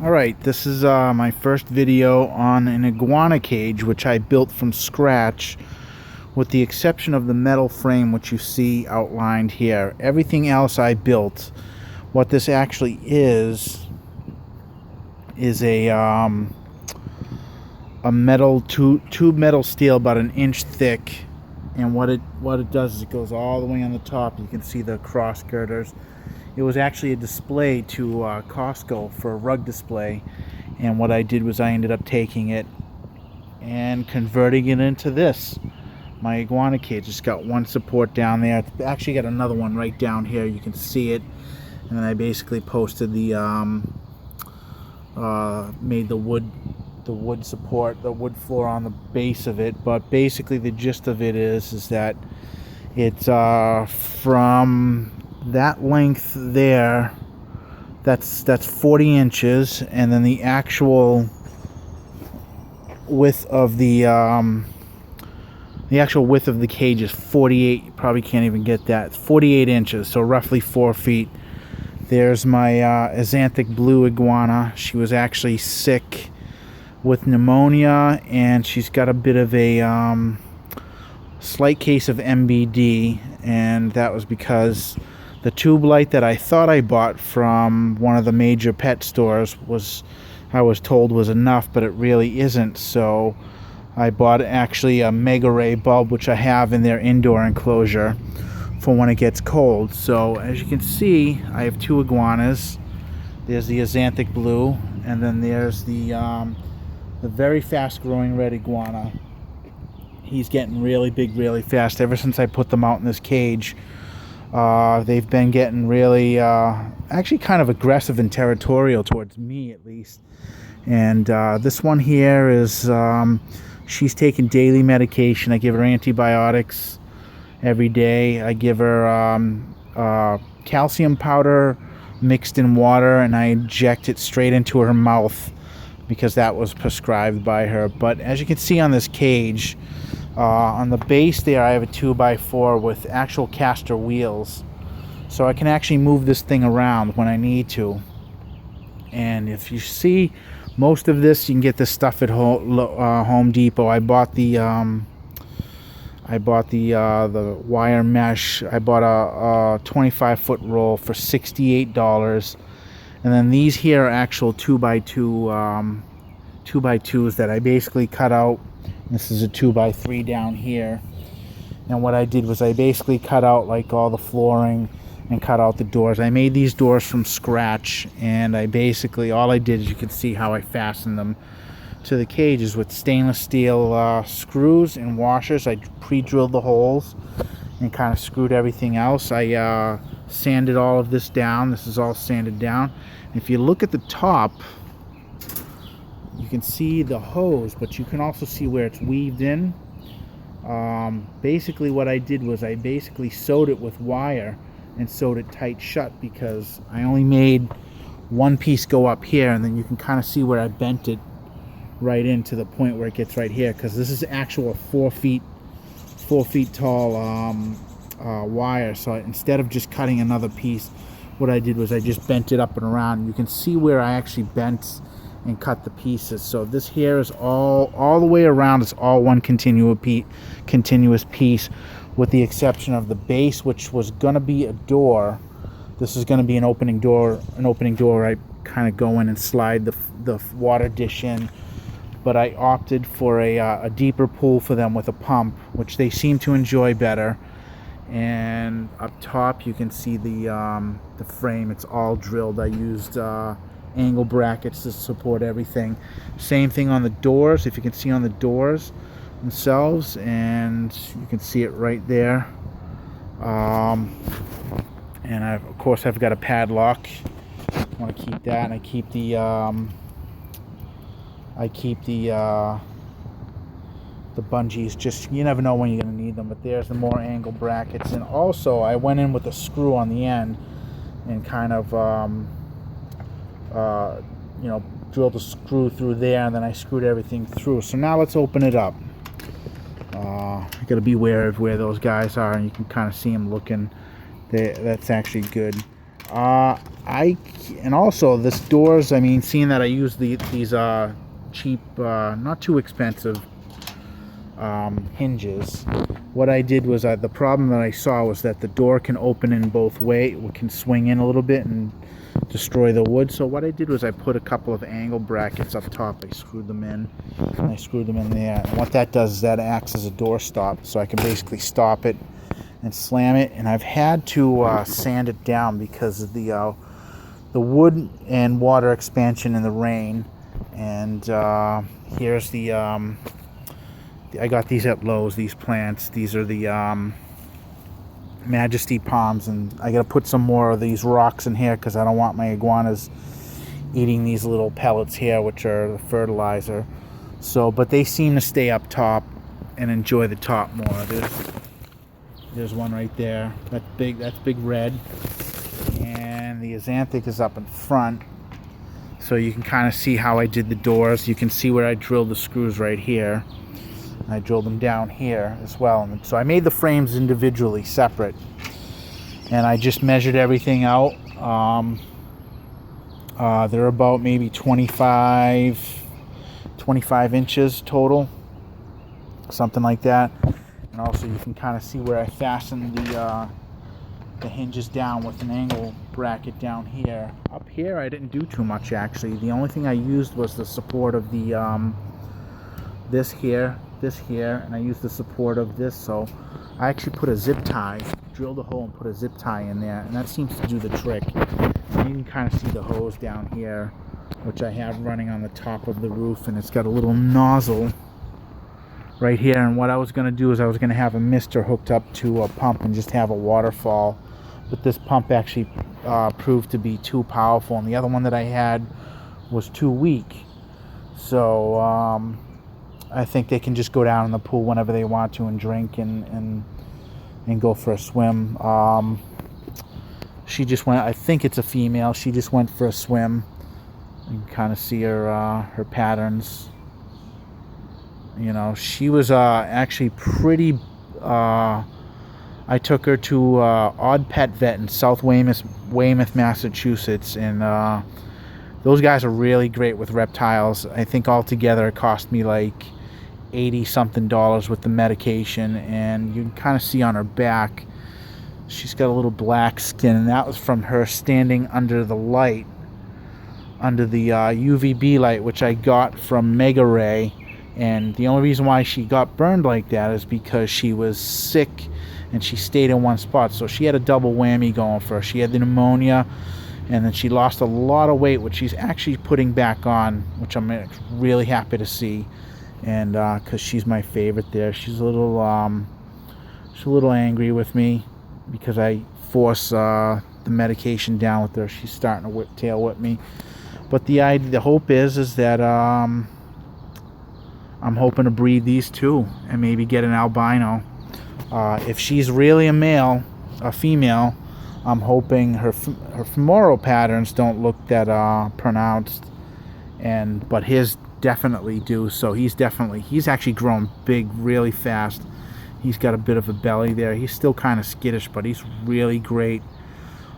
Alright, this is my first video on an iguana cage, which I built from scratch, with the exception of the metal frame, which you see outlined here. Everything else I built. What this actually is a metal tube metal steel about an inch thick, and what it does is it goes all the way on the top. You can see the cross girders. It was actually a display to Costco for a rug display, and what I did was I ended up taking it and converting it into this. My iguana cage. It's got one support down there. It's actually got another one right down here. You can see it. And then I basically posted the made the wood support, the wood floor on the base of it. But basically the gist of it is that it's from that length there, that's 40 inches, and then the actual width of the cage is 48. You probably can't even get that. It's 48 inches, so roughly 4 feet. There's my Xanthic blue iguana. She was actually sick with pneumonia, and she's got a bit of a slight case of MBD, and that was because the tube light that I thought I bought from one of the major pet stores I was told was enough, but it really isn't. So I bought actually a mega ray bulb, which I have in their indoor enclosure for when it gets cold. So as you can see, I have two iguanas. There's the Xanthic blue, and then there's the very fast growing red iguana. He's getting really big really fast. Ever since I put them out in this cage, they've been getting really actually kind of aggressive and territorial towards me, at least. And this one here is she's taking daily medication. I give her antibiotics every day. I give her calcium powder mixed in water, and I inject it straight into her mouth because that was prescribed by her. But as you can see on this cage, on the base there, I have a 2x4 with actual caster wheels, so I can actually move this thing around when I need to. And if you see, most of this, you can get this stuff at Home Depot. I bought the wire mesh. I bought a 25-foot roll for $68, and then these here are actual 2x2s that I basically cut out. This is a 2x3 down here, and what I did was I basically cut out like all the flooring and cut out the doors. I made these doors from scratch, and all I did is, you can see how I fastened them to the cages with stainless steel screws and washers. I pre-drilled the holes and kind of screwed everything else. I sanded all of this down. This is all sanded down. If you look at the top, you can see the hose, but you can also see where it's weaved in. Basically what I did was I basically sewed it with wire and sewed it tight shut, because I only made one piece go up here, and then you can kind of see where I bent it right into the point where it gets right here, because this is actual 4 feet tall wire. So instead of just cutting another piece, what I did was I just bent it up and around. You can see where I actually bent and cut the pieces. So this here is all the way around. It's all one continuous piece, with the exception of the base, which was gonna be a door. This is gonna be an opening door. I kind of go in and slide the water dish in, but I opted for a deeper pool for them with a pump, which they seem to enjoy better. And up top you can see the frame. It's all drilled. I used angle brackets to support everything. Same thing on the doors. If you can see on the doors themselves, and you can see it right there. And of course I've got a padlock. I want to keep that, and I keep the bungees. Just, you never know when you're going to need them. But there's the more angle brackets. And also I went in with a screw on the end and kind of drilled a screw through there, and then I screwed everything through. So now let's open it up. You got to be aware of where those guys are, and you can kind of see them looking. That's actually good. And also this doors, I mean, seeing that I use these cheap, not too expensive hinges, what I did was, the problem that I saw was that the door can open in both ways, it can swing in a little bit and destroy the wood. So what I did was I put a couple of angle brackets up top. I screwed them in, and I screwed them in there. And what that does is that acts as a door stop, so I can basically stop it and slam it. And I've had to sand it down because of the wood and water expansion in the rain. And here's the I got these at Lowe's, these plants. These are the Majesty palms, and I gotta put some more of these rocks in here because I don't want my iguanas eating these little pellets here, which are the fertilizer. So, but they seem to stay up top and enjoy the top more. There's one right there. That's big red. And the xanthic is up in front. So you can kind of see how I did the doors. You can see where I drilled the screws right here. I drilled them down here as well. And so I made the frames individually, separate. And I just measured everything out. They're about maybe 25 inches total. Something like that. And also you can kind of see where I fastened the hinges down with an angle bracket down here. Up here I didn't do too much actually. The only thing I used was the support of the this here, and I used the support of this. So I actually put a zip tie, drilled a hole and put a zip tie in there, and that seems to do the trick. And you can kind of see the hose down here, which I have running on the top of the roof, and it's got a little nozzle right here. And what I was going to do is I was going to have a mister hooked up to a pump and just have a waterfall, but this pump actually proved to be too powerful, and the other one that I had was too weak. So I think they can just go down in the pool whenever they want to and drink and go for a swim. She just went, I think it's a female, she just went for a swim. You can kind of see her patterns. You know, she was actually pretty, I took her to Odd Pet Vet in South Weymouth, Massachusetts, and those guys are really great with reptiles. I think altogether it cost me like $80-something with the medication, and you can kind of see on her back she's got a little black skin, and that was from her standing under the light, under the UVB light, which I got from Mega Ray. And the only reason why she got burned like that is because she was sick and she stayed in one spot. So she had a double whammy going for her. She had the pneumonia, and then she lost a lot of weight, which she's actually putting back on, which I'm really happy to see. And because she's my favorite there. She's a little angry with me because I force the medication down with her. She's starting to tail whip me. But the hope is that I'm hoping to breed these two and maybe get an albino. If she's really a female, I'm hoping her femoral patterns don't look that pronounced, but his definitely do. So he's actually grown big really fast. He's got a bit of a belly there. He's still kind of skittish, but he's really great.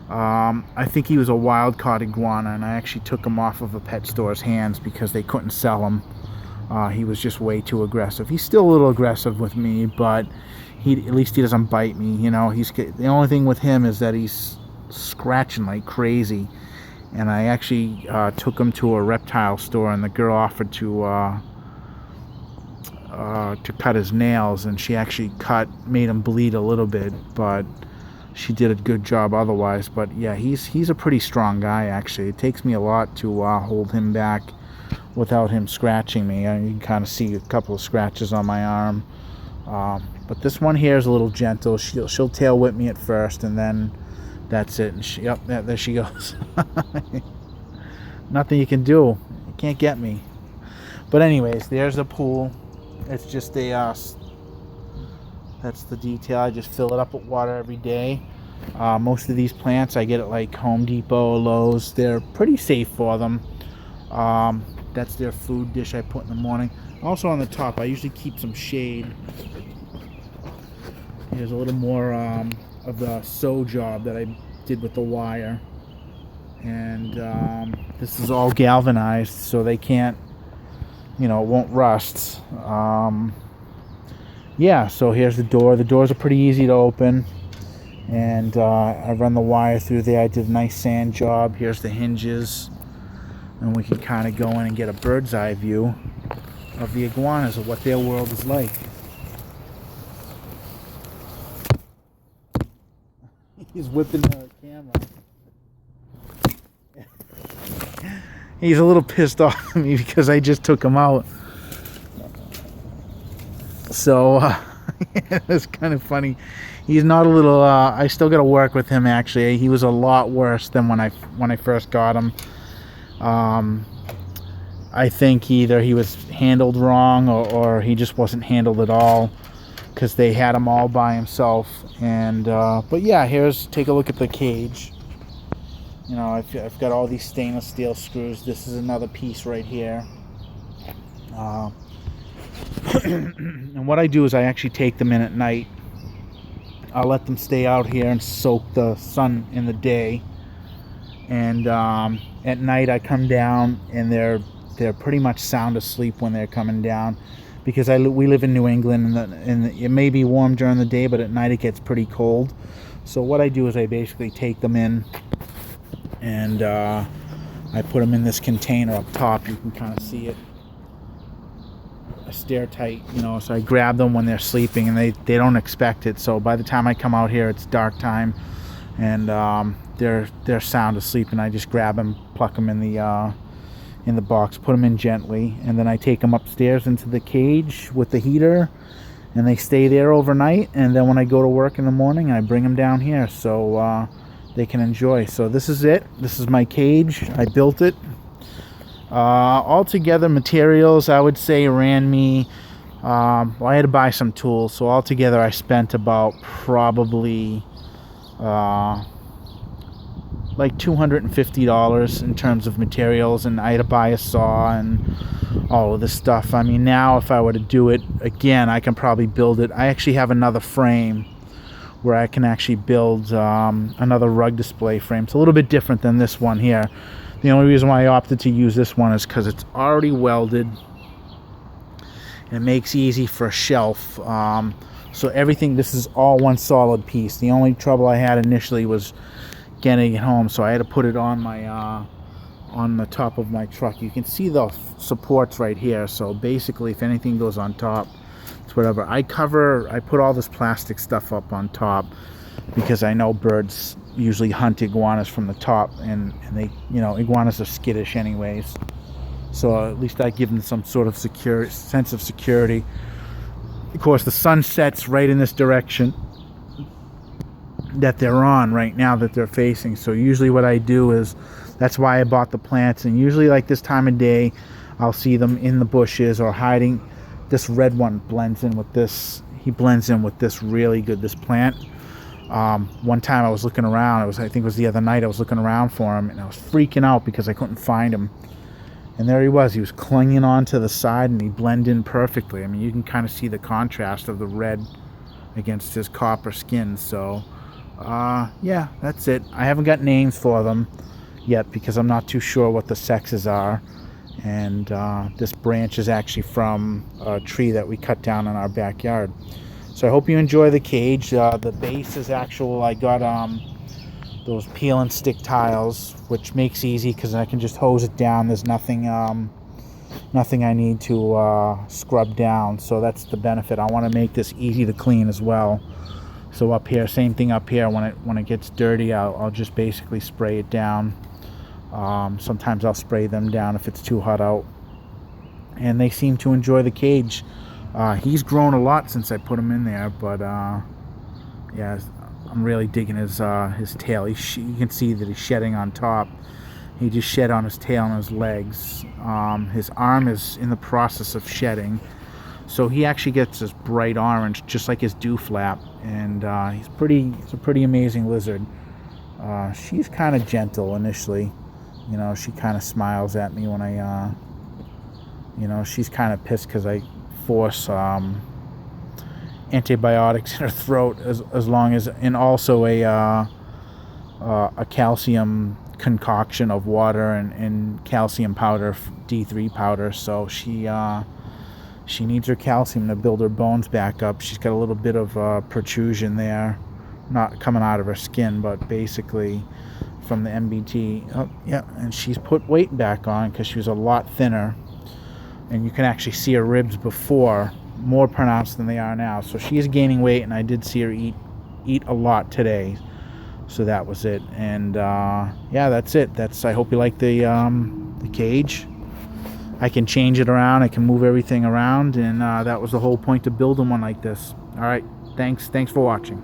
I think he was a wild caught iguana, and I actually took him off of a pet store's hands because they couldn't sell him. He was just way too aggressive. He's still a little aggressive with me, but at least he doesn't bite me. You know, the only thing with him is that he's scratching like crazy. And I actually took him to a reptile store, and the girl offered to cut his nails, and she actually made him bleed a little bit, but she did a good job otherwise. But yeah, he's a pretty strong guy actually. It takes me a lot to hold him back without him scratching me. You can kind of see a couple of scratches on my arm. But this one here is a little gentle. She'll tail whip me at first, and then that's it. And there she goes. Nothing you can do. You can't get me. But anyways, there's the pool. It's just that's the detail. I just fill it up with water every day. Most of these plants I get at like Home Depot or Lowe's. They're pretty safe for them. That's their food dish I put in the morning. Also on the top, I usually keep some shade. Here's a little more of the sew job that I did with the wire. And this is all galvanized, so they can't, it won't rust. Yeah, so here's the door. The doors are pretty easy to open, and I run the wire through there. I did a nice sand job. Here's the hinges, and we can kind of go in and get a bird's eye view of the iguanas, of what their world is like. He's whipping the camera. He's a little pissed off at me because I just took him out. So it's kind of funny. He's not a little. I still got to work with him. Actually, he was a lot worse than when I first got him. I think either he was handled wrong or he just wasn't handled at all, because they had him all by himself. And but yeah, take a look at the cage. I've got all these stainless steel screws. This is another piece right here. And what I do is I actually take them in at night. I'll let them stay out here and soak the sun in the day. And at night I come down, and they're pretty much sound asleep when they're coming down, because we live in New England, and it may be warm during the day, but at night it gets pretty cold. So what I do is I basically take them in, and I put them in this container up top. You can kind of see it. A stair tight, so I grab them when they're sleeping, and they don't expect it. So by the time I come out here, it's dark time, and they're sound asleep, and I just grab them, pluck them in the box, put them in gently, and then I take them upstairs into the cage with the heater, and they stay there overnight. And then when I go to work in the morning, I bring them down here so they can enjoy. So this is it. This is my cage. I built it. Altogether, materials, I would say, ran me, I had to buy some tools, so altogether I spent about probably like $250 in terms of materials, and I had to buy a saw and all of this stuff. I mean, now if I were to do it again, I can probably build it. I actually have another frame where I can actually build another rug display frame. It's a little bit different than this one here. The only reason why I opted to use this one is because it's already welded, and it makes easy for a shelf. So everything, this is all one solid piece. The only trouble I had initially was getting it home, so I had to put it on the top of my truck. You can see the supports right here. So basically, if anything goes on top, it's whatever. I put all this plastic stuff up on top because I know birds usually hunt iguanas from the top, and they, iguanas are skittish anyways. So at least I give them some sort of sense of security. Of course, the sun sets right in this direction that they're on right now, that they're facing. So usually what I do is, that's why I bought the plants, and usually like this time of day, I'll see them in the bushes or hiding. This red one blends in with this. He blends in with this really good, this plant. One time I was looking around, I think it was the other night, I was looking around for him, and I was freaking out because I couldn't find him. And there he was clinging on to the side, and he blended in perfectly. I mean, you can kind of see the contrast of the red against his copper skin. So yeah, that's it. I haven't got names for them yet because I'm not too sure what the sexes are. And this branch is actually from a tree that we cut down in our backyard. So I hope you enjoy the cage. The base is actual. I got those peel and stick tiles, which makes easy because I can just hose it down. There's nothing I need to scrub down. So that's the benefit. I want to make this easy to clean as well. So up here, same thing up here. When it gets dirty, I'll just basically spray it down. Sometimes I'll spray them down if it's too hot out. And they seem to enjoy the cage. He's grown a lot since I put him in there, but yeah, I'm really digging his tail. You can see that he's shedding on top. He just shed on his tail and his legs. His arm is in the process of shedding, so he actually gets this bright orange, just like his dew flap. And he's a pretty amazing lizard. She's kind of gentle initially. She kind of smiles at me when I, she's kind of pissed because I force antibiotics in her throat, as long as, and also a calcium concoction of water and calcium powder, D3 powder. So she needs her calcium to build her bones back up. She's got a little bit of protrusion there, not coming out of her skin, but basically from the MBT. Oh, yeah, and she's put weight back on because she was a lot thinner. And you can actually see her ribs before, more pronounced than they are now. So she is gaining weight, and I did see her eat a lot today. So that was it. And yeah, that's it. I hope you like the cage. I can change it around. I can move everything around, and that was the whole point of building one like this. All right, thanks for watching.